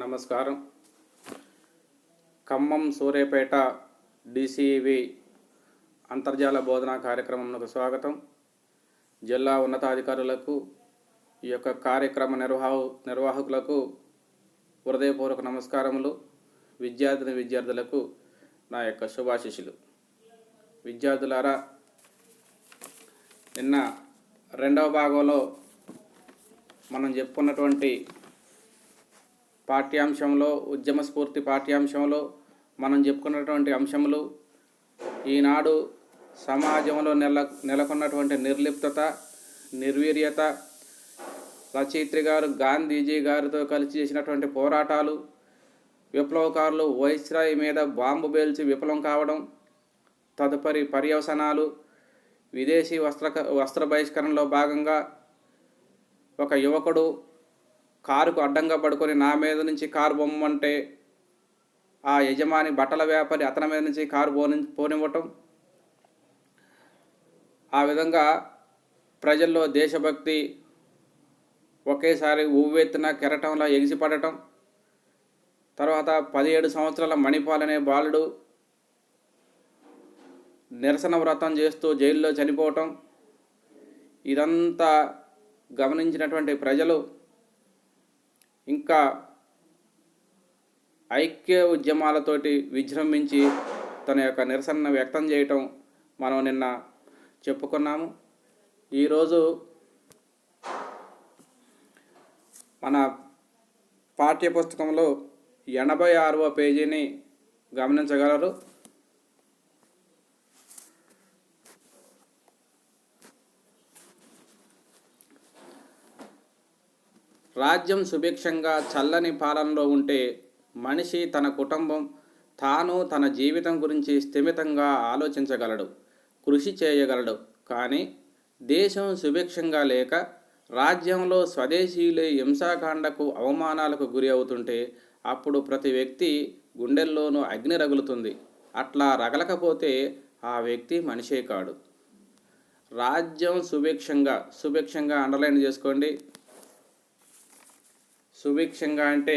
నమస్కారం. ఖమ్మం సూర్యాపేట డిసివి అంతర్జాల బోధనా కార్యక్రమంకు స్వాగతం. జిల్లా ఉన్నతాధికారులకు, ఈ యొక్క కార్యక్రమ నిర్వాహకులకు హృదయపూర్వక నమస్కారములు. విద్యార్థులకు నా యొక్క శుభాశీస్సులు. విద్యార్థులారా, నిన్న రెండవ భాగంలో మనం చెప్పుకున్నటువంటి పాఠ్యాంశంలో, ఉద్యమ స్ఫూర్తి పాఠ్యాంశంలో మనం చెప్పుకున్నటువంటి అంశములు ఈనాడు సమాజంలో నెలకొన్నటువంటి నిర్లిప్తత, నిర్వీర్యత, రచయిత్రి గారు గాంధీజీ గారితో కలిసి చేసినటువంటి పోరాటాలు, విప్లవకారులు వైస్రాయ్ మీద బాంబు పేల్చి విఫలం కావడం, తదుపరి పర్యవసనాలు, విదేశీ వస్త్ర బహిష్కరణలో భాగంగా ఒక యువకుడు కారుకు అడ్డంగా పడుకొని నా మీద నుంచి కారు బొమ్మంటే ఆ యజమాని బట్టల వ్యాపారి అతని మీద నుంచి కారు పోనివ్వటం, ఆ విధంగా ప్రజల్లో దేశభక్తి ఒకేసారి ఉవ్వెత్తున కెరటంలో ఎగిసిపడటం, తర్వాత 17 సంవత్సరాల మణిపాల్ అనే బాలుడు నిరసన వ్రతం చేస్తూ జైల్లో చనిపోవటం, ఇదంతా గమనించినటువంటి ప్రజలు ఇంకా ఐక్య ఉద్యమాలతోటి విజృంభించి తన యొక్క నిరసనను వ్యక్తం చేయటం మనం నిన్న చెప్పుకున్నాము. ఈరోజు మన పాఠ్యపుస్తకంలో 86వ పేజీని గమనించగలరు. రాజ్యం సుభిక్షంగా చల్లని పాలనలో ఉంటే మనిషి తన కుటుంబం, తాను తన జీవితం గురించి స్థిమితంగా ఆలోచించగలడు, కృషి చేయగలడు. కానీ దేశం సుభిక్షంగా లేక రాజ్యంలో స్వదేశీయులే హింసాకాండకు, అవమానాలకు గురి అవుతుంటే అప్పుడు ప్రతి వ్యక్తి గుండెల్లోనూ అగ్ని రగులుతుంది. అట్లా రగలకపోతే ఆ వ్యక్తి మనిషే కాడు. రాజ్యం సుభిక్షంగా అండర్లైన్ చేసుకోండి. సుభిక్షంగా అంటే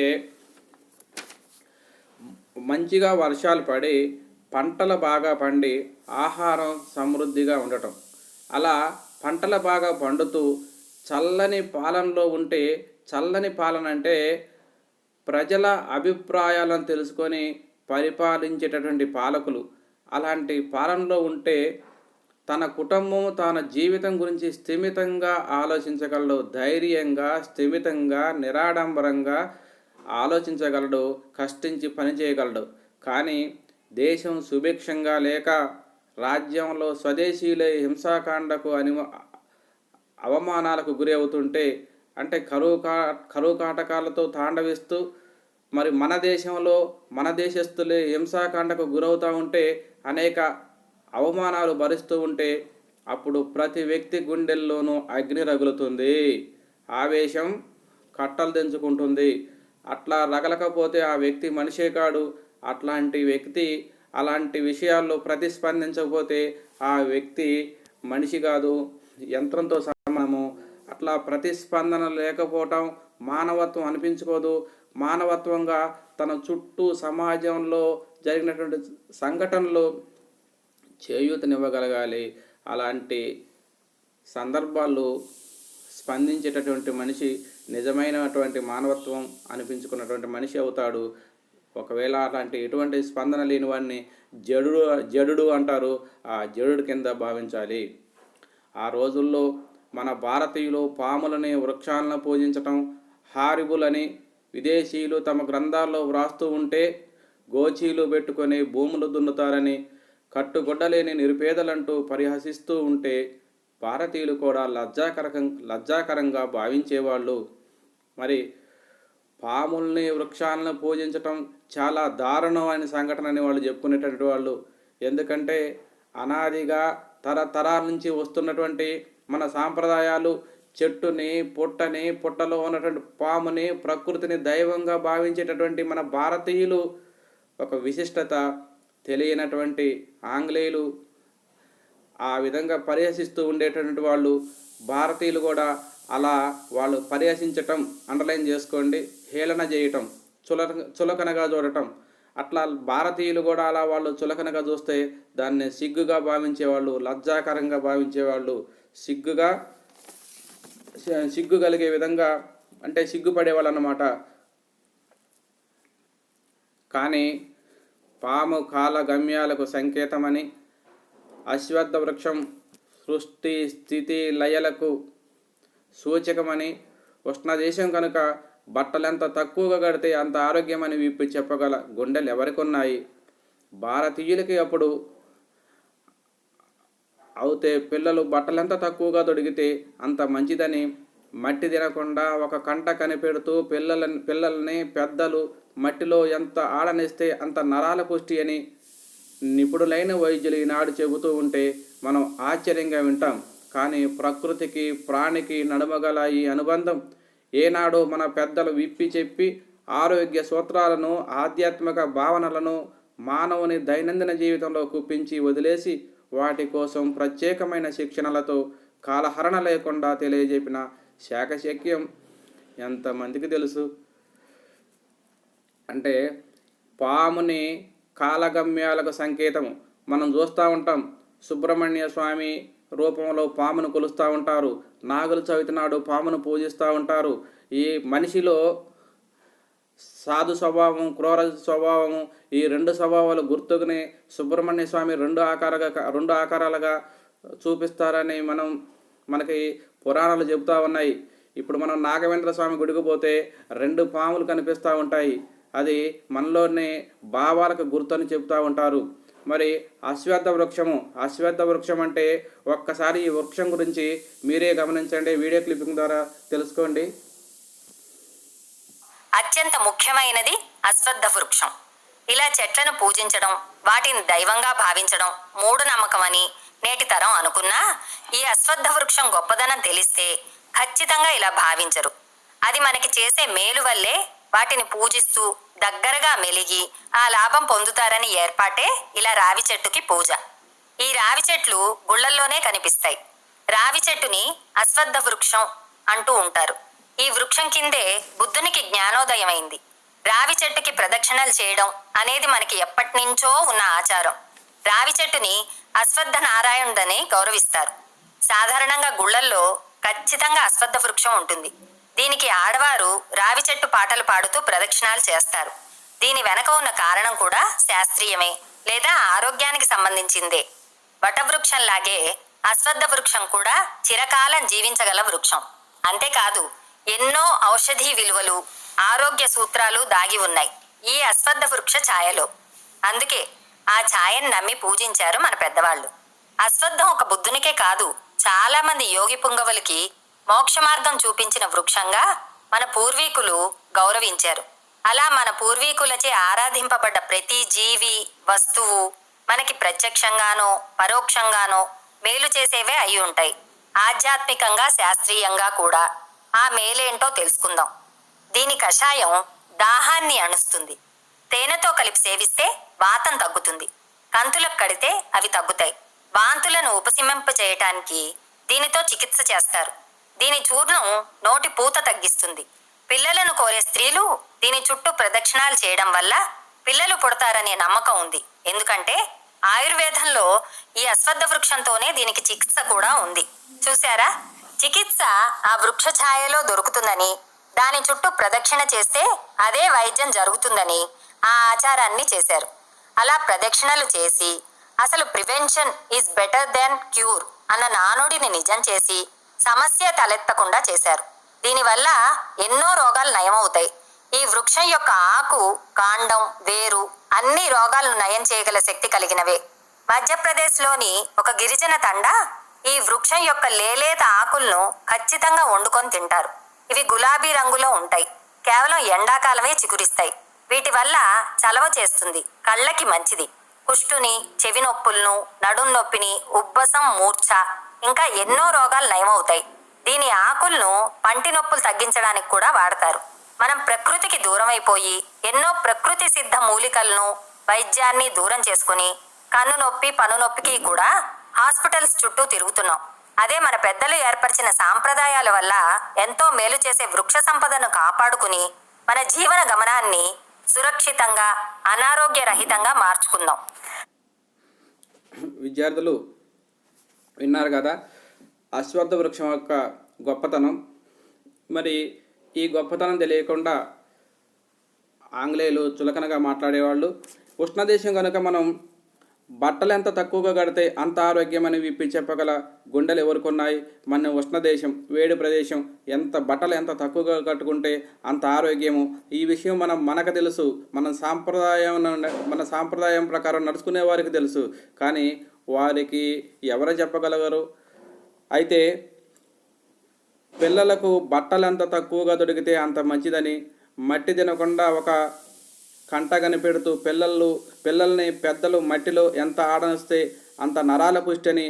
మంచిగా వర్షాలు పడి పంటలు బాగా పండి ఆహారం సమృద్ధిగా ఉండటం. అలా పంటలు బాగా పండుతూ చల్లని పాలనలో ఉంటే, చల్లని పాలన అంటే ప్రజల అభిప్రాయాలను తెలుసుకొని పరిపాలించేటటువంటి పాలకులు. అలాంటి పాలనలో ఉంటే తన కుటుంబం, తన జీవితం గురించి స్థిమితంగా ఆలోచించగలడు, ధైర్యంగా, స్థిమితంగా, నిరాడంబరంగా ఆలోచించగలడు, కష్టించి పనిచేయగలడు. కానీ దేశం సుభిక్షంగా లేక రాజ్యంలో స్వదేశీయులే హింసాకాండకు అవమానాలకు గురి అవుతుంటే, అంటే కరువు కాటకాలతో తాండవిస్తూ మరి మన దేశంలో మన దేశస్తులే హింసాకాండకు గురవుతూ ఉంటే, అనేక అవమానాలు భరిస్తూ ఉంటే అప్పుడు ప్రతి వ్యక్తి గుండెల్లోనూ అగ్ని రగులుతుంది, ఆవేశం కట్టలు తెంచుకుంటుంది. అట్లా రగలకపోతే ఆ వ్యక్తి మనిషే కాడు. అట్లాంటి వ్యక్తి అలాంటి విషయాల్లో ప్రతిస్పందించకపోతే ఆ వ్యక్తి మనిషి కాదు, యంత్రంతో సమానము. అట్లా ప్రతిస్పందన లేకపోవటం మానవత్వం అనిపించుకోదు. మానవత్వంగా తన చుట్టూ సమాజంలో జరిగినటువంటి సంఘటనలు చేయూతనివ్వగలగాలి. అలాంటి సందర్భాల్లో స్పందించేటటువంటి మనిషి నిజమైనటువంటి మానవత్వం అనిపించుకున్నటువంటి మనిషి అవుతాడు. ఒకవేళ అలాంటి ఎటువంటి స్పందన లేని వాడిని జడుడు అంటారు. ఆ జడుడు కింద భావించాలి. ఆ రోజుల్లో మన భారతీయులు పాములని, వృక్షాలను పూజించటం, హారిబులని విదేశీయులు తమ గ్రంథాల్లో వ్రాస్తూ ఉంటే గోచీలు పెట్టుకొని భూములు దున్నుతారని, కట్టుగొడ్డలేని నిరుపేదలంటూ పరిహసిస్తూ ఉంటే భారతీయులు కూడా లజ్జాకరంగా భావించేవాళ్ళు. మరి పాముల్ని, వృక్షాలను పూజించటం చాలా దారుణమైన సంఘటన అని వాళ్ళు చెప్పుకునేటటువంటి వాళ్ళు. ఎందుకంటే అనాదిగా తరతరాల నుంచి వస్తున్నటువంటి మన సాంప్రదాయాలు చెట్టుని, పుట్టలో ఉన్నటువంటి పాముని, ప్రకృతిని దైవంగా భావించేటటువంటి మన భారతీయులు ఒక విశిష్టత తెలియనటువంటి ఆంగ్లేయులు ఆ విధంగా పరిహసిస్తూ ఉండేటటువంటి వాళ్ళు. భారతీయులు కూడా అలా వాళ్ళు పరిహసించటం అండర్లైన్ చేసుకోండి, హేళన చేయటం చులకనగా చూడటం. అట్లా భారతీయులు కూడా అలా వాళ్ళు చులకనగా చూస్తే దాన్ని సిగ్గుగా భావించేవాళ్ళు, లజ్జాకరంగా భావించేవాళ్ళు, సిగ్గు కలిగే విధంగా అంటే సిగ్గుపడేవాళ్ళు అన్నమాట. కానీ పాము కాల గమ్యాలకు సంకేతమని, అశ్వత్థ వృక్షం సృష్టి స్థితి లయలకు సూచకమని, ఉష్ణదేశం కనుక బట్టలెంత తక్కువగా కడితే అంత ఆరోగ్యమని విప్పి చెప్పగల గుండెలు ఎవరికొన్నాయి? భారతీయులకి అప్పుడు అవుతే పిల్లలు బట్టలెంత తక్కువగా తొడిగితే అంత మంచిదని మట్టి తినకుండా ఒక కంట కనిపెడుతూ పిల్లల్ని పెద్దలు మట్టిలో ఎంత ఆడనిస్తే అంత నరాల పుష్టి అని నిపుణులైన వైద్యులు ఈనాడు చెబుతూ ఉంటే మనం ఆశ్చర్యంగా వింటాం. కానీ ప్రకృతికి ప్రాణికి నడుమగల ఈ అనుబంధం ఏనాడు మన పెద్దలు విప్పి చెప్పి ఆరోగ్య సూత్రాలను, ఆధ్యాత్మిక భావనలను మానవుని దైనందిన జీవితంలో కుప్పించి వదిలేసి వాటి కోసం ప్రత్యేకమైన శిక్షణలతో కాలహరణ లేకుండా తెలియజెప్పిన శాకశక్యం ఎంతమందికి తెలుసు? అంటే పాముని కాలగమ్యాలకు సంకేతము. మనం చూస్తూ ఉంటాం, సుబ్రహ్మణ్య స్వామి రూపంలో పామును కొలుస్తూ ఉంటారు, నాగుల చవితి నాడు పామును పూజిస్తూ ఉంటారు. ఈ మనిషిలో సాధు స్వభావం, క్రూర స్వభావము, ఈ రెండు స్వభావాలు గుర్తుకుని సుబ్రహ్మణ్య స్వామి రెండు ఆకారాలుగా చూపిస్తారని మనకి పురాణాలు చెబుతూ ఉన్నాయి. ఇప్పుడు మనం నాగవేంద్ర స్వామి గుడికి పోతే 2 పాములు కనిపిస్తూ ఉంటాయి. అది మనలోనే భావాలకు గుర్తు అని చెబుతూ ఉంటారు. మరి అశ్వత్థ వృక్షం అంటే ఒక్కసారి ఈ వృక్షం గురించి మీరే గమనించండి, వీడియో క్లిప్పింగ్ ద్వారా తెలుసుకోండి. అత్యంత ముఖ్యమైనది అశ్వత్థ వృక్షం. ఇలా చెట్లను పూజించడం, వాటిని దైవంగా భావించడం మూఢనమ్మకం అని నేటి తరం అనుకున్నా, ఈ అశ్వత్థ వృక్షం గొప్పదనం తెలిస్తే ఖచ్చితంగా ఇలా భావించరు. అది మనకి చేసే మేలు వల్లే వాటిని పూజిస్తూ దగ్గరగా మెలిగి ఆ లాభం పొందుతారని ఏర్పాటే ఇలా రావి చెట్టుకి పూజ. ఈ రావి చెట్లు గుళ్ళల్లోనే కనిపిస్తాయి. రావి చెట్టుని అశ్వత్థ వృక్షం అంటూ ఉంటారు. ఈ వృక్షం కిందే బుద్ధునికి జ్ఞానోదయమైంది. రావి చెట్టుకి ప్రదక్షిణలు చేయడం అనేది మనకి ఎప్పటినుంచో ఉన్న ఆచారం. రావి చెట్టుని అశ్వత్థ నారాయణుడని గౌరవిస్తారు. సాధారణంగా గుళ్ళల్లో ఖచ్చితంగా అశ్వత్థ వృక్షం ఉంటుంది. దీనికి ఆడవారు రావి చెట్టు పాటలు పాడుతూ ప్రదక్షిణాలు చేస్తారు. దీని వెనక ఉన్న కారణం కూడా శాస్త్రీయమే లేదా ఆరోగ్యానికి సంబంధించిందే. వటవృక్షంలాగే అశ్వత్థ వృక్షం కూడా చిరకాలం జీవించగల వృక్షం. అంతేకాదు ఎన్నో ఔషధీ విలువలు, ఆరోగ్య సూత్రాలు దాగి ఉన్నాయి ఈ అశ్వత్థ వృక్ష ఛాయలో. అందుకే ఆ ఛాయను నమ్మి పూజించారు మన పెద్దవాళ్ళు. అశ్వత్థం ఒక బుద్ధునికే కాదు, చాలా మంది యోగి పుంగవులకి మోక్ష మార్గం చూపించిన వృక్షంగా మన పూర్వీకులు గౌరవించారు. అలా మన పూర్వీకులచే ఆరాధింపబడ్డ ప్రతి జీవి, వస్తువు మనకి ప్రత్యక్షంగానో పరోక్షంగానో మేలు చేసేవే అయి ఉంటాయి. ఆధ్యాత్మికంగా, శాస్త్రీయంగా కూడా ఆ మేలేంటో తెలుసుకుందాం. దీని కషాయం దాహాన్ని అణుస్తుంది. తేనెతో కలిపి సేవిస్తే వాతం తగ్గుతుంది. కంతులకు కడితే అవి తగ్గుతాయి. వాంతులను ఉపశమింపజేయటానికి దీనితో చికిత్స చేస్తారు. దీని చూర్ణం నోటి పూత తగ్గిస్తుంది. పిల్లలను కోరే స్త్రీలు దీని చుట్టూ ప్రదక్షిణాలు చేయడం వల్ల పిల్లలు పుడతారనే నమ్మకం ఉంది. ఎందుకంటే ఆయుర్వేదంలో ఈ అశ్వత్థ వృక్షంతోనే దీనికి చికిత్స కూడా ఉంది. చూశారా? చికిత్స ఆ వృక్ష ఛాయలో దొరుకుతుందని, దాని చుట్టూ ప్రదక్షిణ చేస్తే అదే వైద్యం జరుగుతుందని ఆ ఆచారాన్ని చేశారు. అలా ప్రదక్షిణలు చేసి అసలు prevention is better than cure అన్న నానుడిని నిజం చేసి సమస్య తలెత్తకుండా చేశారు. దీనివల్ల ఎన్నో రోగాలు నయమవుతాయి. ఈ వృక్షం యొక్క ఆకు, కాండం, వేరు అన్ని రోగాలను నయం చేయగల శక్తి కలిగినవే. మధ్యప్రదేశ్లోని ఒక గిరిజన తండా ఈ వృక్షం యొక్క లేలేత ఆకులను ఖచ్చితంగా వండుకొని తింటారు. ఇవి గులాబీ రంగులో ఉంటాయి. కేవలం ఎండాకాలమే చిగురిస్తాయి. వీటి వల్ల చలవ చేస్తుంది, కళ్ళకి మంచిది. కుష్టుని, చెవి నొప్పులను, నడుం నొప్పిని, ఉబ్బసం, మూర్ఛ ఇంకా ఎన్నో రోగాలు నయమవుతాయి. దీని ఆకులను పంటి నొప్పులు తగ్గించడానికి కూడా వాడతారు. మనం ప్రకృతికి దూరమైపోయి ఎన్నో ప్రకృతి సిద్ధ మూలికలను, వైద్యాన్ని దూరం చేసుకుని కన్ను నొప్పి, పన్ను నొప్పికి కూడా హాస్పిటల్స్ చుట్టూ తిరుగుతున్నాం. అదే మన పెద్దలు ఏర్పరిచిన సాంప్రదాయాల వల్ల ఎంతో మేలు చేసే వృక్ష సంపదను కాపాడుకుని మన జీవన గమనాన్ని సురక్షితంగా అనారోగ్యరహితంగా మార్చుకుందాం. విద్యార్థులు విన్నారు కదా అశ్వత్థ వృక్షం యొక్క గొప్పతనం. మరి ఈ గొప్పతనం తెలియకుండా ఆంగ్లేయులు చులకనగా మాట్లాడేవాళ్ళు. ఉష్ణదేశం కనుక మనం బట్టలు ఎంత తక్కువగా కడితే అంత ఆరోగ్యమని విప్పి చెప్పగల గుండెలు ఎవరుకున్నాయి? మన ఉష్ణదేశం, వేడి ప్రదేశం, బట్టలు ఎంత తక్కువగా కట్టుకుంటే అంత ఆరోగ్యము. ఈ విషయం మనకు తెలుసు. మన సాంప్రదాయం ప్రకారం నడుచుకునే వారికి తెలుసు. కానీ వారికి ఎవరు చెప్పగలగరు? అయితే పిల్లలకు బట్టలు ఎంత తక్కువగా దొరికితే అంత మంచిదని మట్టి తినకుండా ఒక కంట కనిపెడుతూ పిల్లల్ని పెద్దలు మట్టిలో ఎంత ఆడనిస్తే అంత నరాల పుష్టి అని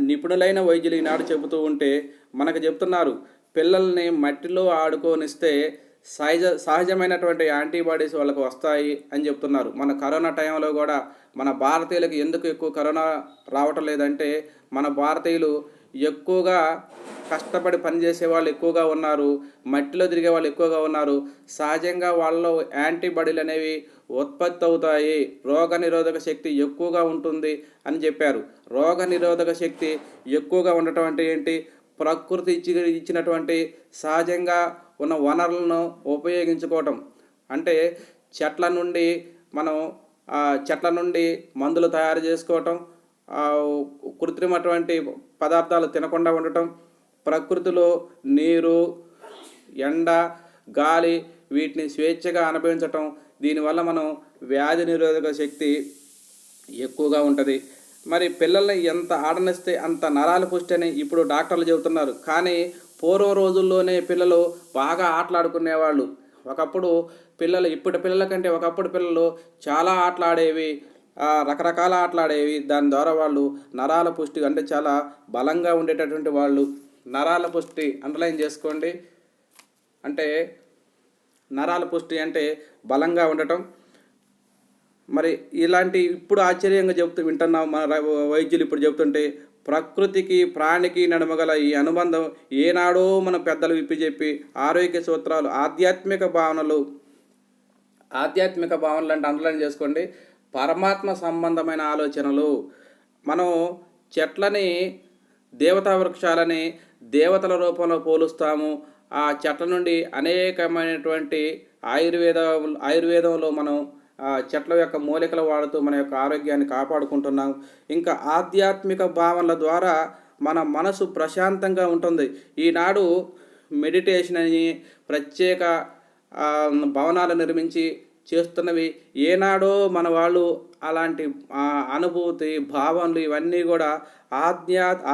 నిపుణులైన వైద్యులు ఈనాడు చెబుతూ ఉంటే మనకు చెప్తున్నారు పిల్లల్ని మట్టిలో ఆడుకోనిస్తే సహజమైనటువంటి యాంటీబాడీస్ వాళ్ళకు వస్తాయి అని చెప్తున్నారు. మన కరోనా టైంలో కూడా మన భారతీయులకు ఎందుకు ఎక్కువ కరోనా రావటం లేదంటే మన భారతీయులు ఎక్కువగా కష్టపడి పనిచేసే వాళ్ళు ఎక్కువగా ఉన్నారు, మట్టిలో తిరిగే వాళ్ళు ఎక్కువగా ఉన్నారు. సహజంగా వాళ్ళలో యాంటీబాడీలు అనేవి ఉత్పత్తి అవుతాయి, రోగ నిరోధక శక్తి ఎక్కువగా ఉంటుంది అని చెప్పారు. రోగ నిరోధక శక్తి ఎక్కువగా ఉండటం అంటే ఏంటి? ప్రకృతి ఇచ్చినటువంటి సహజంగా ఉన్న వనరులను ఉపయోగించుకోవటం. అంటే చెట్ల నుండి మందులు తయారు చేసుకోవటం, కృత్రిమటువంటి పదార్థాలు తినకుండా ఉండటం, ప్రకృతిలో నీరు, ఎండ, గాలి వీటిని స్వేచ్ఛగా అనుభవించటం. దీనివల్ల మనం వ్యాధి నిరోధక శక్తి ఎక్కువగా ఉంటుంది. మరి పిల్లల్ని ఎంత ఆడనిస్తే అంత నరాల పుష్టి అని ఇప్పుడు డాక్టర్లు చెబుతున్నారు. కానీ పూర్వం రోజుల్లోనే పిల్లలు బాగా ఆటలాడుకునేవాళ్ళు. ఇప్పటి పిల్లల కంటే ఒకప్పుడు పిల్లలు చాలా ఆటలాడేవి, రకరకాల ఆటలాడేవి. దాని ద్వారా వాళ్ళు నరాల పుష్టి అంటే చాలా బలంగా ఉండేటటువంటి వాళ్ళు. నరాల పుష్టి అండర్లైన్ చేసుకోండి. అంటే నరాల పుష్టి అంటే బలంగా ఉండటం. మరి ఇలాంటి ఇప్పుడు ఆశ్చర్యంగా వింటున్నాం మన వైద్యులు ఇప్పుడు చెబుతుంటే ప్రకృతికి ప్రాణికి నడుమగల ఈ అనుబంధం ఏనాడో మన పెద్దలు విప్పి చెప్పి ఆరోగ్య సూత్రాలు, ఆధ్యాత్మిక భావనలు అంటే అండర్లైన్ చేసుకోండి. పరమాత్మ సంబంధమైన ఆలోచనలు. మనం చెట్లని, దేవతా వృక్షాలని దేవతల రూపంలో పోలుస్తాము. ఆ చెట్ల నుండి అనేకమైనటువంటి ఆయుర్వేదంలో మనం చెట్ల యొక్క మూలికలు వాడుతూ మన యొక్క ఆరోగ్యాన్ని కాపాడుకుంటున్నాం. ఇంకా ఆధ్యాత్మిక భావనల ద్వారా మన మనసు ప్రశాంతంగా ఉంటుంది. ఈనాడు మెడిటేషన్ అని ప్రత్యేక భవనాలు నిర్మించి చేస్తున్నవి ఏనాడో మన వాళ్ళు అలాంటి అనుభూతి, భావనలు ఇవన్నీ కూడా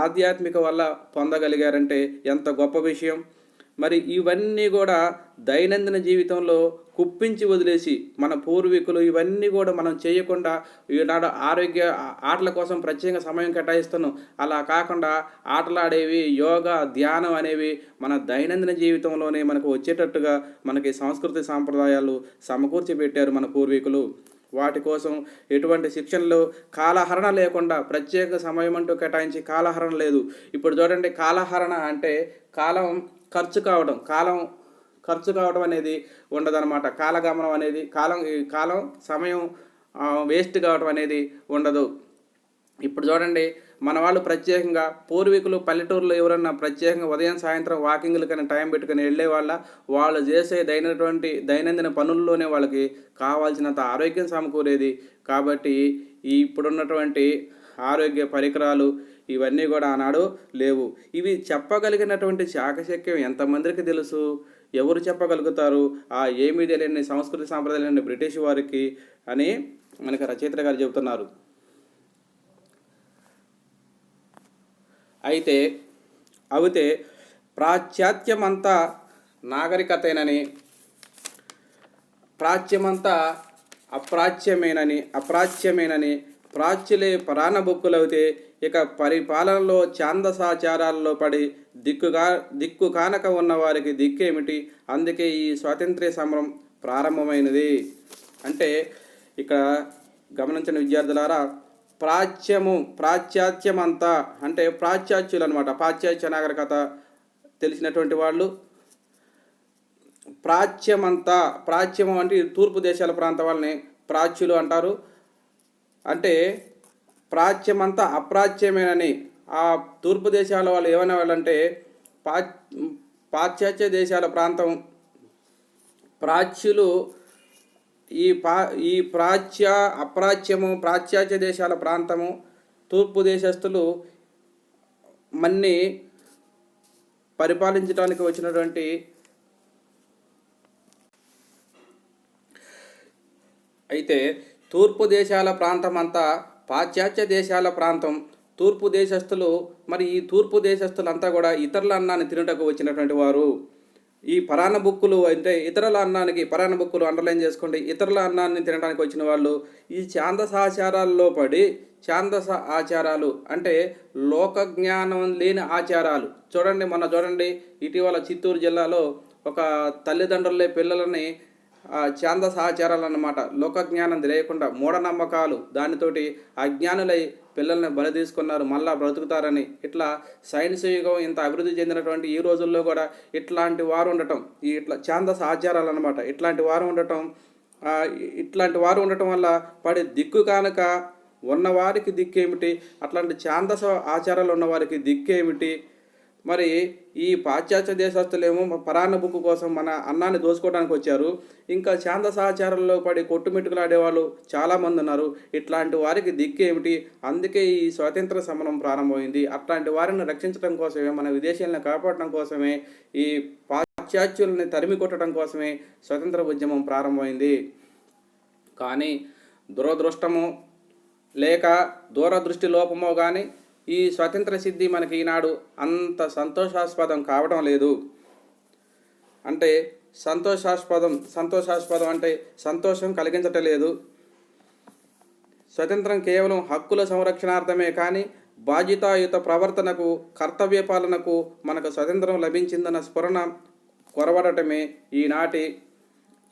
ఆధ్యాత్మిక వల్ల పొందగలిగారంటే ఎంత గొప్ప విషయం. మరి ఇవన్నీ కూడా దైనందిన జీవితంలో కుప్పించి వదిలేసి మన పూర్వీకులు ఇవన్నీ కూడా మనం చేయకుండా ఈనాడు ఆటల కోసం ప్రత్యేక సమయం కేటాయిస్తున్నాం. అలా కాకుండా ఆటలాడేవి, యోగా, ధ్యానం అనేవి మన దైనందిన జీవితంలోనే మనకు వచ్చేటట్టుగా మనకి సంస్కృతి సాంప్రదాయాలు సమకూర్చి పెట్టారు మన పూర్వీకులు. వాటి కోసం ఎటువంటి శిక్షణలు, కాలహరణ లేకుండా ప్రత్యేక సమయం అంటూ కేటాయించి కాలహరణ లేదు. ఇప్పుడు చూడండి, కాలహరణ అంటే ఖర్చు కావడం అనేది ఉండదన్నమాట. కాలగమనం అనేది కాలం సమయం వేస్ట్ కావడం అనేది ఉండదు. ఇప్పుడు చూడండి, మన వాళ్ళు ప్రత్యేకంగా పూర్వీకులు పల్లెటూరులో ఎవరన్నా ప్రత్యేకంగా ఉదయం సాయంత్రం వాకింగ్లకని టైం పెట్టుకుని వెళ్ళే వాళ్ళు చేసే దైనందిన పనుల్లోనే వాళ్ళకి కావాల్సినంత ఆరోగ్యం సమకూరేది. కాబట్టి ఇప్పుడున్నటువంటి ఆరోగ్య పరికరాలు ఇవన్నీ కూడా ఆనాడు లేవు. ఇవి చెప్పగలిగినటువంటి చాకచక్యం ఎంతమందికి తెలుసు? ఎవరు చెప్పగలుగుతారు? ఏమీ తెలియని సంస్కృతి సాంప్రదాయాలని బ్రిటిష్ వారికి అని మనకి రచయిత గారు చెబుతున్నారు. అయితే ప్రాచ్యాత్యమంతా నాగరికతేనని, ప్రాచ్యమంతా అప్రాచ్యమేనని ప్రాచ్యులే పరాణబుక్కులవుతే ఇక పరిపాలనలో ఛాందసాచారాల్లో పడి దిక్కు కానక ఉన్న వారికి దిక్కేమిటి? అందుకే ఈ స్వాతంత్ర్య సమరం ప్రారంభమైనది. అంటే ఇక్కడ గమనించిన విద్యార్థులారా, ప్రాచ్యాత్యమంతా అంటే పాశ్చాత్యులు అనమాట. పాశ్చాత్య నాగరికత తెలిసినటువంటి వాళ్ళు. ప్రాచ్యము అంటే ఈ తూర్పు దేశాల ప్రాంతం వాళ్ళని ప్రాచ్యులు అంటారు. అంటే ప్రాచ్యమంతా అప్రాచ్యమేనని ఆ తూర్పు దేశాల వాళ్ళు ఏమనే వాళ్ళంటే పా పాశ్చాత్య దేశాల ప్రాంతం ప్రాచ్యులు ఈ అప్రాచ్యము పాశ్చాత్య దేశాల ప్రాంతము తూర్పు దేశస్థులు మన్ని పరిపాలించడానికి వచ్చినటువంటి అయితే తూర్పు దేశాల ప్రాంతం అంతా పాశ్చాత్య దేశాల ప్రాంతం. తూర్పు దేశస్థులు మరి ఈ తూర్పు దేశస్థులంతా కూడా ఇతరుల అన్నాన్ని తినుటకు వచ్చినటువంటి వారు. ఈ పరాణ బుక్కులు అంటే ఇతరుల అన్నానికి పరాణ బుక్కులు అండర్లైన్ చేసుకోండి. ఇతరుల అన్నాన్ని తినడానికి వచ్చిన వాళ్ళు ఈ ఛాందసాచారాల్లో పడి ఛాందస ఆచారాలు అంటే లోక జ్ఞానం లేని ఆచారాలు చూడండి ఇటీవల చిత్తూరు జిల్లాలో ఒక తల్లిదండ్రులే పిల్లలని ఛాందస ఆచారాలు అన్నమాట, లోక జ్ఞానం తెలియకుండా మూఢనమ్మకాలు దానితోటి అజ్ఞానులై పిల్లల్ని బలి తీసుకున్నారు, మళ్ళా బ్రతుకుతారని. ఇట్లా సైన్స్ యుగం ఇంత అభివృద్ధి చెందినటువంటి ఈ రోజుల్లో కూడా ఇట్లాంటి వారు ఉండటం, ఇట్లా ఛాందస ఆచారాలు అన్నమాట, ఇట్లాంటి వారు ఉండటం వల్ల పడి దిక్కు కానుక ఉన్నవారికి దిక్కేమిటి, అట్లాంటి ఛాందస ఆచారాలు ఉన్నవారికి దిక్కేమిటి? మరి ఈ పాశ్చాత్య దేశస్తులేమో పరాణ బుక్కు కోసం మన అన్నాన్ని దోచుకోవడానికి వచ్చారు. ఇంకా ఛాందసాచారంలో పడి కొట్టుమిట్టుకులాడేవాళ్ళు చాలామంది ఉన్నారు. ఇట్లాంటి వారికి దిక్కేమిటి? అందుకే ఈ స్వాతంత్ర సమరం ప్రారంభమైంది. అట్లాంటి వారిని రక్షించడం కోసమే, మన విదేశీయులను కాపాడటం కోసమే, ఈ పాశ్చాత్యుల్ని తరిమి కొట్టడం కోసమే స్వతంత్ర ఉద్యమం ప్రారంభమైంది. కానీ దురదృష్టము లేక దూరదృష్టి లోపమో కానీ ఈ స్వతంత్ర సిద్ధి మనకి ఈనాడు అంత సంతోషాస్పదం కావడం లేదు. అంటే సంతోషాస్పదం అంటే సంతోషం కలిగించటం లేదు. స్వతంత్రం కేవలం హక్కుల సంరక్షణార్థమే కానీ బాధ్యతాయుత ప్రవర్తనకు, కర్తవ్య పాలనకు మనకు స్వతంత్రం లభించిందన్న స్ఫురణ కొరవడటమే ఈనాటి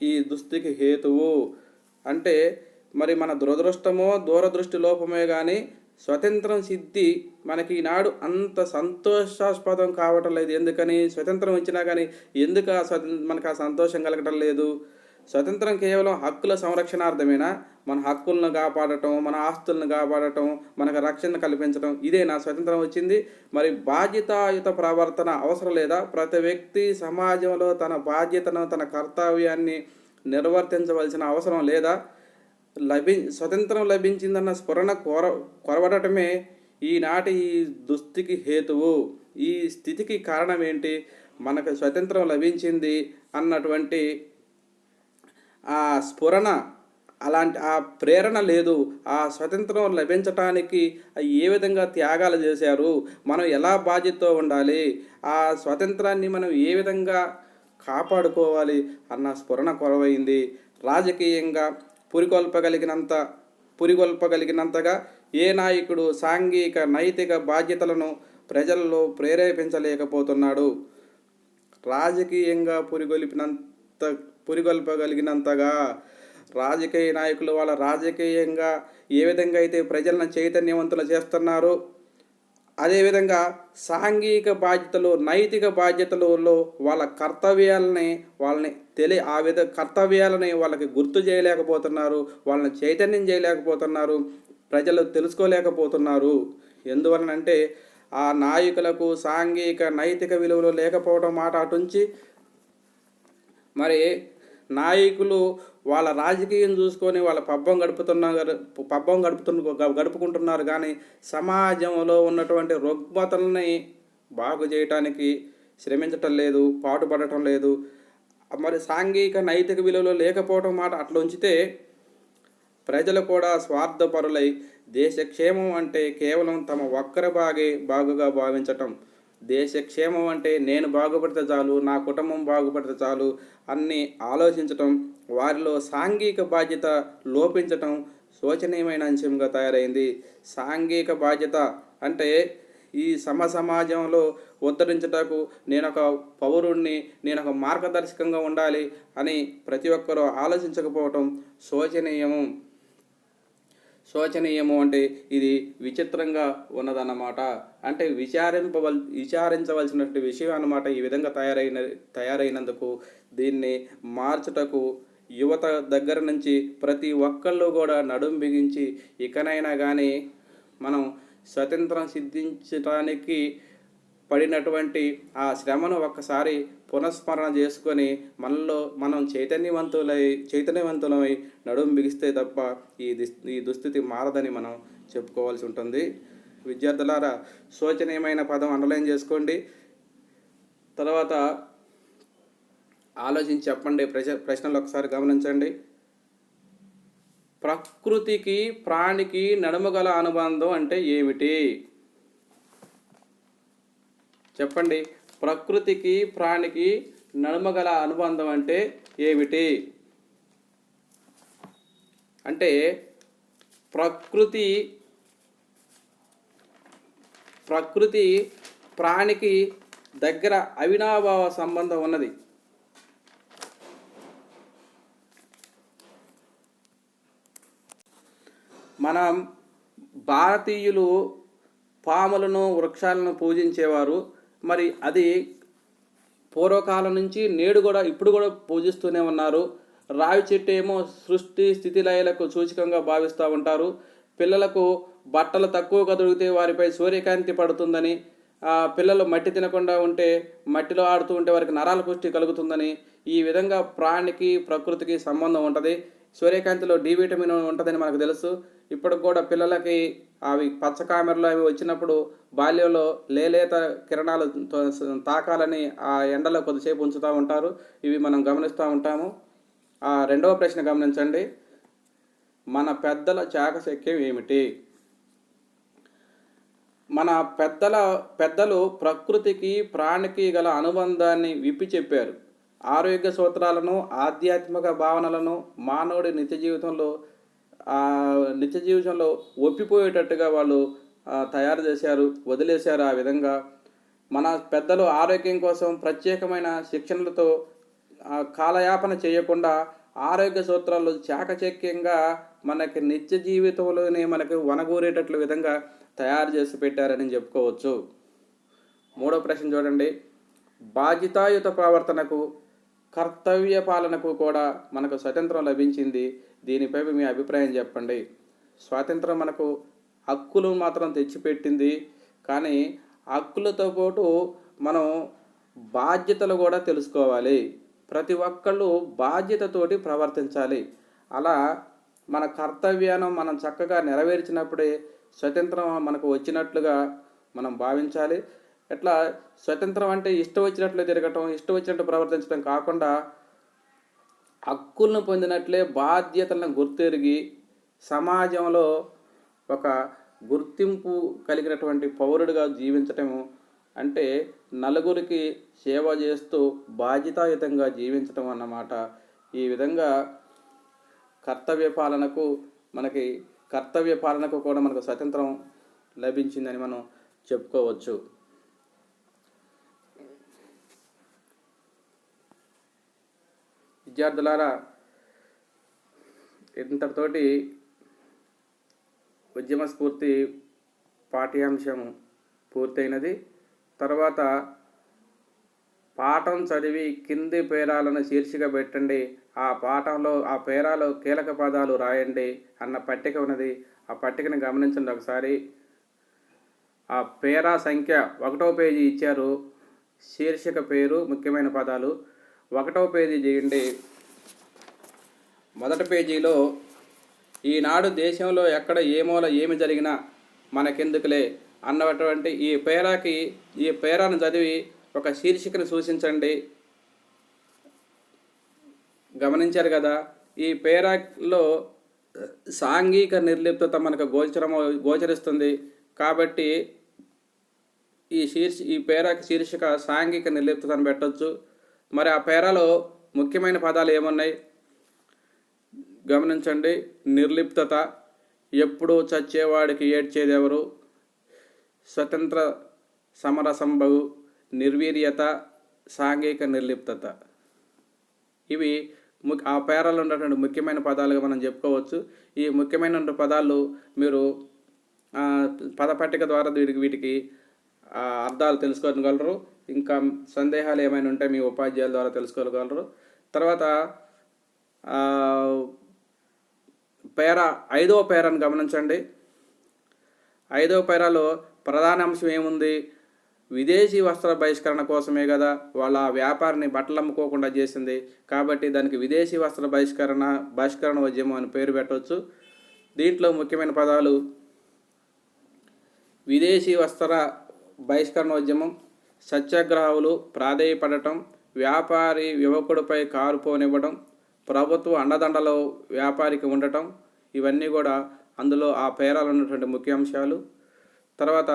ఈ దుస్థితికి హేతువు. అంటే మరి మన దురదృష్టమో దూరదృష్టి లోపమే కానీ స్వతంత్రం సిద్ధి మనకి ఈనాడు అంత సంతోషాస్పదం కావటం లేదు. ఎందుకని? స్వతంత్రం వచ్చినా కానీ ఎందుకు మనకు ఆ సంతోషం కలగటం లేదు? స్వతంత్రం కేవలం హక్కుల సంరక్షణార్థమేనా? మన హక్కులను కాపాడటం, మన ఆస్తులను కాపాడటం, మనకు రక్షణ కల్పించడం, ఇదేనా స్వతంత్రం వచ్చింది? మరి బాధ్యతాయుత ప్రవర్తన అవసరం లేదా? ప్రతి వ్యక్తి సమాజంలో తన బాధ్యతను, తన కర్తవ్యాన్ని నిర్వర్తించవలసిన అవసరం లేదా? స్వతంత్రం లభించిందన్న స్ఫురణ కొరవడటమే ఈనాటి ఈ దుస్థితికి హేతువు. ఈ స్థితికి కారణం ఏంటి? మనకు స్వతంత్రం లభించింది అన్నటువంటి ఆ స్ఫురణ, అలాంటి ఆ ప్రేరణ లేదు. ఆ స్వతంత్రం లభించటానికి ఏ విధంగా త్యాగాలు చేశారు, మనం ఎలా బాధ్యతతో ఉండాలి, ఆ స్వతంత్రాన్ని మనం ఏ విధంగా కాపాడుకోవాలి అన్న స్ఫురణ కొరవైంది. రాజకీయంగా పురికొల్పగలిగినంతగా ఏ నాయకుడు సాంఘిక నైతిక బాధ్యతలను ప్రజల్లో ప్రేరేపించలేకపోతున్నాడు. రాజకీయంగా పురికొల్పగలిగినంతగా రాజకీయ నాయకులు వాళ్ళ రాజకీయంగా ఏ విధంగా అయితే ప్రజలను చైతన్యవంతులు చేస్తున్నారో అదేవిధంగా సాంఘిక బాధ్యతలు, నైతిక బాధ్యతలలో వాళ్ళ కర్తవ్యాలని వాళ్ళకి గుర్తు చేయలేకపోతున్నారు, వాళ్ళని చైతన్యం చేయలేకపోతున్నారు, ప్రజలు తెలుసుకోలేకపోతున్నారు. ఎందువలనంటే ఆ నాయకులకు సాంఘిక నైతిక విలువలు లేకపోవడం మాట అటుంచి, మరి నాయకులు వాళ్ళ రాజకీయం చూసుకొని వాళ్ళ గడుపుకుంటున్నారు కానీ సమాజంలో ఉన్నటువంటి రుగ్మతల్ని బాగు చేయటానికి శ్రమించటం లేదు, పాటుపడటం లేదు. మరి సాంఘిక నైతిక విలువలు లేకపోవడం మాట అట్లా ఉంచితే ప్రజలు కూడా స్వార్థపరులై దేశక్షేమం అంటే కేవలం తమ ఒక్కరి బాగుగా భావించటం, దేశక్షేమం అంటే నేను బాగుపడితే చాలు, నా కుటుంబం బాగుపడితే చాలు అన్ని ఆలోచించటం, వారిలో సాంఘిక బాధ్యత లోపించటం శోచనీయమైన అంశంగా తయారైంది. సాంఘిక బాధ్యత అంటే ఈ సమాజంలో ఉద్ధరించటకు నేనొక పౌరుణ్ణి, నేనొక మార్గదర్శకంగా ఉండాలి అని ప్రతి ఒక్కరూ ఆలోచించకపోవటం శోచనీయము అంటే ఇది విచిత్రంగా ఉన్నదన్నమాట. అంటే విచారించవలసినటువంటి విషయం అన్నమాట. ఈ విధంగా తయారైనందుకు దీన్ని మార్చుటకు యువత దగ్గర నుంచి ప్రతి ఒక్కళ్ళు కూడా నడుం బిగించి ఇకనైనా కానీ మనం స్వతంత్రం సిద్ధించడానికి పడినటువంటి ఆ శ్రమను ఒక్కసారి పునఃస్మరణ చేసుకొని మనలో మనం చైతన్యవంతులమై నడుం బిగిస్తే తప్ప ఈ దుస్థితి మారదని మనం చెప్పుకోవాల్సి ఉంటుంది. విద్యార్థులారా, శోచనీయమైన పదం అండర్లైన్ చేసుకోండి. తర్వాత ఆలోచించి చెప్పండి. ప్రశ్నలు ఒకసారి గమనించండి. ప్రకృతికి ప్రాణికి నడుమ గల అనుబంధం అంటే ఏమిటి? చెప్పండి. ప్రకృతికి ప్రాణికి నడుమ గల అనుబంధం అంటే ఏమిటి? అంటే ప్రకృతి ప్రాణికి దగ్గర అవినాభావ సంబంధం ఉన్నది. మనం భారతీయులు పాములను వృక్షాలను పూజించేవారు. మరి అది పూర్వకాలం నుంచి నేడు కూడా ఇప్పుడు కూడా పూజిస్తూనే ఉన్నారు. రావి చెట్టు ఏమో సృష్టి స్థితి లయలకు సూచకంగా భావిస్తూ ఉంటారు. పిల్లలకు బట్టలు తక్కువగా దొరికితే వారిపై సూర్యకాంతి పడుతుందని, పిల్లలు మట్టి తినకుండా ఉంటే మట్టిలో ఆడుతూ ఉంటే వారికి నరాల పుష్టి కలుగుతుందని, ఈ విధంగా ప్రాణికి ప్రకృతికి సంబంధం ఉంటుంది. సూర్యకాంతిలో డి విటమిన్ ఉంటుందని మనకు తెలుసు. ఇప్పటికి కూడా పిల్లలకి అవి పచ్చ కామెరలు అవి వచ్చినప్పుడు బాల్యంలో లేలేత కిరణాలు తాకాలని ఆ ఎండలో కొద్దిసేపు ఉంచుతూ ఉంటారు. ఇవి మనం గమనిస్తూ ఉంటాము. రెండవ ప్రశ్న గమనించండి. మన పెద్దల చాకచక్యం ఏమిటి? మన పెద్దలు ప్రకృతికి ప్రాణికి గల అనుబంధాన్ని విప్పి చెప్పారు. ఆరోగ్య సూత్రాలను, ఆధ్యాత్మిక భావనలను మానవుడి నిత్య జీవితంలో ఒప్పిపోయేటట్టుగా వాళ్ళు తయారు చేశారు, వదిలేశారు. ఆ విధంగా మన పెద్దలు ఆరోగ్యం కోసం ప్రత్యేకమైన శిక్షణలతో కాలయాపన చేయకుండా ఆరోగ్య సూత్రాలు చాకచక్యంగా మనకి నిత్య జీవితంలోనే మనకు వనగూరేటట్లు విధంగా తయారు చేసి పెట్టారని చెప్పుకోవచ్చు. మూడో ప్రశ్న చూడండి. బాధ్యతాయుత ప్రవర్తనకు, కర్తవ్య పాలనకు కూడా మనకు స్వాతంత్రం లభించింది. దీనిపై మీ అభిప్రాయం చెప్పండి. స్వాతంత్రం మనకు హక్కులు మాత్రం తెచ్చిపెట్టింది, కానీ హక్కులతో పాటు మనం బాధ్యతలు కూడా తెలుసుకోవాలి. ప్రతి ఒక్కళ్ళు బాధ్యతతోటి ప్రవర్తించాలి. అలా మన కర్తవ్యాన్ని మనం చక్కగా నెరవేర్చినప్పుడే స్వతంత్రం మనకు వచ్చినట్లుగా మనం భావించాలి. ఎట్లా స్వతంత్రం అంటే ఇష్టం వచ్చినట్లు తిరగటం, ఇష్టం వచ్చినట్టు ప్రవర్తించడం కాకుండా హక్కులను పొందినట్లే బాధ్యతలను గుర్తెరిగి సమాజంలో ఒక గుర్తింపు కలిగినటువంటి పౌరుడిగా జీవించటము అంటే నలుగురికి సేవ చేస్తూ బాధ్యతాయుతంగా జీవించటం అన్నమాట. ఈ విధంగా కర్తవ్య పాలనకు కూడా మనకు స్వతంత్రం లభించిందని మనం చెప్పుకోవచ్చు. విద్యార్థులారా, ఇంతటితోటి ఉద్యమ స్ఫూర్తి పాఠ్యాంశం పూర్తయినది. తర్వాత పాఠం చదివి కింది పేరాలను శీర్షిక పెట్టండి, ఆ పాఠంలో ఆ పేరాలో కీలక పదాలు రాయండి అన్న పట్టిక ఉన్నది. ఆ పట్టికను గమనించండి ఒకసారి. ఆ పేరా సంఖ్య 1వ పేజీ ఇచ్చారు. శీర్షిక పేరు ముఖ్యమైన పదాలు 1వ పేజీ చేయండి. మొదటి పేజీలో ఈనాడు దేశంలో ఎక్కడ ఏ మూల ఏమి జరిగినా మనకెందుకులే అన్నటువంటి ఈ పేరాను చదివి ఒక శీర్షికను సూచించండి. గమనించారు కదా, ఈ పేరాలో సాంఘిక నిర్లిప్తత మనకు గోచరిస్తుంది. కాబట్టి ఈ పేరాకి శీర్షిక సాంఘిక నిర్లిప్తతను పెట్టవచ్చు. మరి ఆ పేరాలో ముఖ్యమైన పదాలు ఏమున్నాయి గమనించండి. నిర్లిప్తత, ఎప్పుడూ చచ్చేవాడికి ఏడ్చేదెవరు, స్వతంత్ర సమరసంభవు, నిర్వీర్యత, సాంఘిక నిర్లిప్తత. ఇవి ఆ పేరాలో ఉన్నటువంటి ముఖ్యమైన పదాలుగా మనం చెప్పుకోవచ్చు. ఈ ముఖ్యమైన పదాలు మీరు పదపట్టిక ద్వారా వీటికి అర్థాలు తెలుసుకోగలరు. ఇంకా సందేహాలు ఏమైనా ఉంటే మీ ఉపాధ్యాయుల ద్వారా తెలుసుకోగలరు. తర్వాత ఆ, పేరా 5వ పేరాను గమనించండి. 5వ పేరాలో ప్రధాన అంశం ఏముంది? విదేశీ వస్త్ర బహిష్కరణ కోసమే కదా వాళ్ళ ఆ వ్యాపారిని బట్టలు అమ్ముకోకుండా చేసింది. కాబట్టి దానికి విదేశీ వస్త్ర బహిష్కరణ ఉద్యమం అని పేరు పెట్టవచ్చు. దీంట్లో ముఖ్యమైన పదాలు విదేశీ వస్త్ర బహిష్కరణోద్యమం, సత్యాగ్రహాలు ప్రాధేయపడటం, వ్యాపారి యువకుడిపై కారు పోనివ్వడం, ప్రభుత్వ అండదండలో వ్యాపారికి ఉండటం, ఇవన్నీ కూడా అందులో ఆ పేరాలు ఉన్నటువంటి ముఖ్య అంశాలు. తర్వాత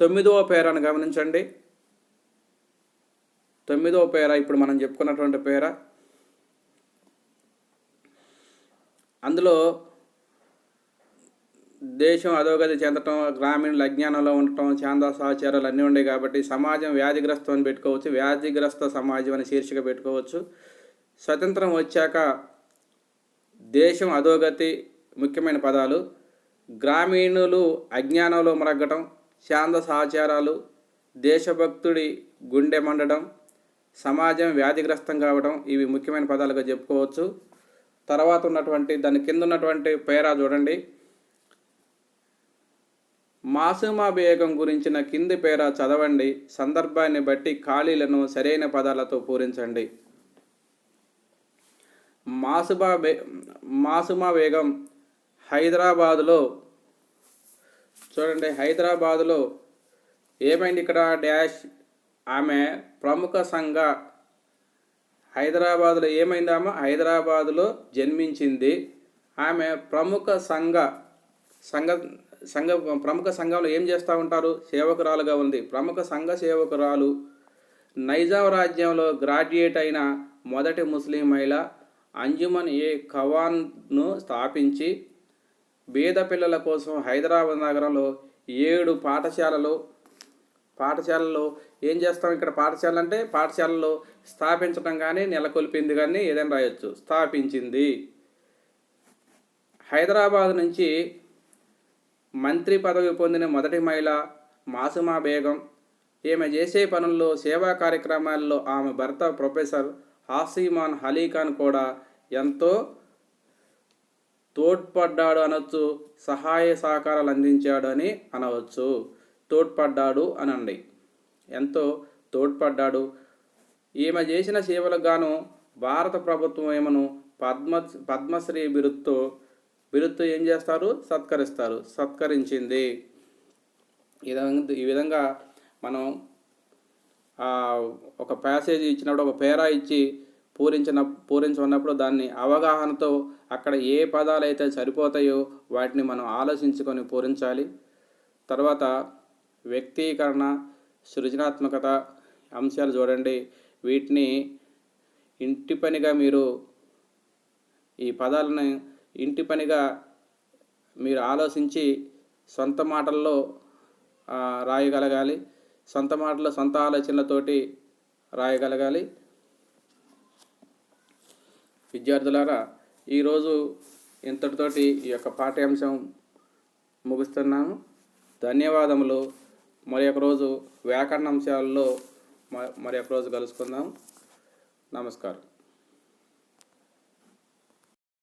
9వ పేరాను గమనించండి. 9వ పేరా ఇప్పుడు మనం చెప్పుకున్నటువంటి పేర. అందులో దేశం అధోగతి చెందటం, గ్రామీణుల అజ్ఞానంలో ఉండటం, ఛాందసాచారాలు అన్నీ ఉన్నాయి కాబట్టి సమాజం వ్యాధిగ్రస్తం అని పెట్టుకోవచ్చు. వ్యాధిగ్రస్త సమాజం అని శీర్షిక పెట్టుకోవచ్చు. స్వతంత్రం వచ్చాక దేశం అధోగతి ముఖ్యమైన పదాలు. గ్రామీణులు అజ్ఞానంలో మరగటం, ఛాందసాచారాలు, దేశభక్తుడి గుండె మండడం, సమాజం వ్యాధిగ్రస్తం కావడం, ఇవి ముఖ్యమైన పదాలుగా చెప్పుకోవచ్చు. తర్వాత ఉన్నటువంటి దాని కింద ఉన్నటువంటి పేరా చూడండి. మాసూమా బేగం గురించిన కింది పేరా చదవండి. సందర్భాన్ని బట్టి ఖాళీలను సరైన పదాలతో పూరించండి. మాసూమా బేగం హైదరాబాదులో చూడండి. హైదరాబాదులో ఏమైంది ఇక్కడ డాష్ ఆమె ప్రముఖ సంఘ హైదరాబాదులో ఏమైంది? ఆమె హైదరాబాదులో జన్మించింది. ఆమె ప్రముఖ ప్రముఖ సంఘంలో ఏం చేస్తూ ఉంటారు? సేవకురాలుగా ఉంది. ప్రముఖ సంఘ సేవకురాలు. నైజాం రాజ్యంలో గ్రాడ్యుయేట్ అయిన మొదటి ముస్లిం మహిళ. అంజుమన్ ఏ ఖవాన్ను స్థాపించి బీద పిల్లల కోసం హైదరాబాద్ నగరంలో 7 పాఠశాలలో ఏం చేస్తాం? ఇక్కడ పాఠశాల అంటే పాఠశాలలో స్థాపించడం కానీ నెలకొల్పింది కానీ ఏదైనా రాయొచ్చు. స్థాపించింది. హైదరాబాద్ నుంచి మంత్రి పదవి పొందిన మొదటి మహిళ మాసూమా బేగం. ఈమె చేసే పనుల్లో సేవా కార్యక్రమాల్లో ఆమె భర్త ప్రొఫెసర్ హాసిమాన్ అలీఖాన్ కూడా ఎంతో తోడ్పడ్డాడు అనొచ్చు. సహాయ సహకారాలు అందించాడు అని అనవచ్చు. తోడ్పడ్డాడు అనండి. ఎంతో తోడ్పడ్డాడు. ఈమె చేసిన సేవలకు గాను భారత ప్రభుత్వం ఏమను పద్మశ్రీ బిరుదుతో ఏం చేస్తారు? సత్కరించింది. ఈ విధంగా మనం ఒక ప్యాసేజ్ ఇచ్చినప్పుడు, ఒక పేరా ఇచ్చి పూరించమన్నప్పుడు దాన్ని అవగాహనతో అక్కడ ఏ పదాలు అయితే సరిపోతాయో వాటిని మనం ఆలోచించుకొని పూరించాలి. తర్వాత వ్యక్తీకరణ, సృజనాత్మకత అంశాలు చూడండి. వీటిని ఇంటి పనిగా మీరు ఈ పదాలను ఇంటి పనిగా మీరు ఆలోచించి సొంత మాటల్లో రాయగలగాలి. సొంత మాటల్లో సొంత ఆలోచనలతోటి రాయగలగాలి. విద్యార్థులారా, ఈరోజు ఇంతటితోటి ఈ యొక్క పాఠ్యాంశం ముగిస్తున్నాము. ధన్యవాదములు. మరి ఒక రోజు వ్యాకరణ అంశాలలో మరి ఒక రోజు కలుసుకుందాం. నమస్కారం.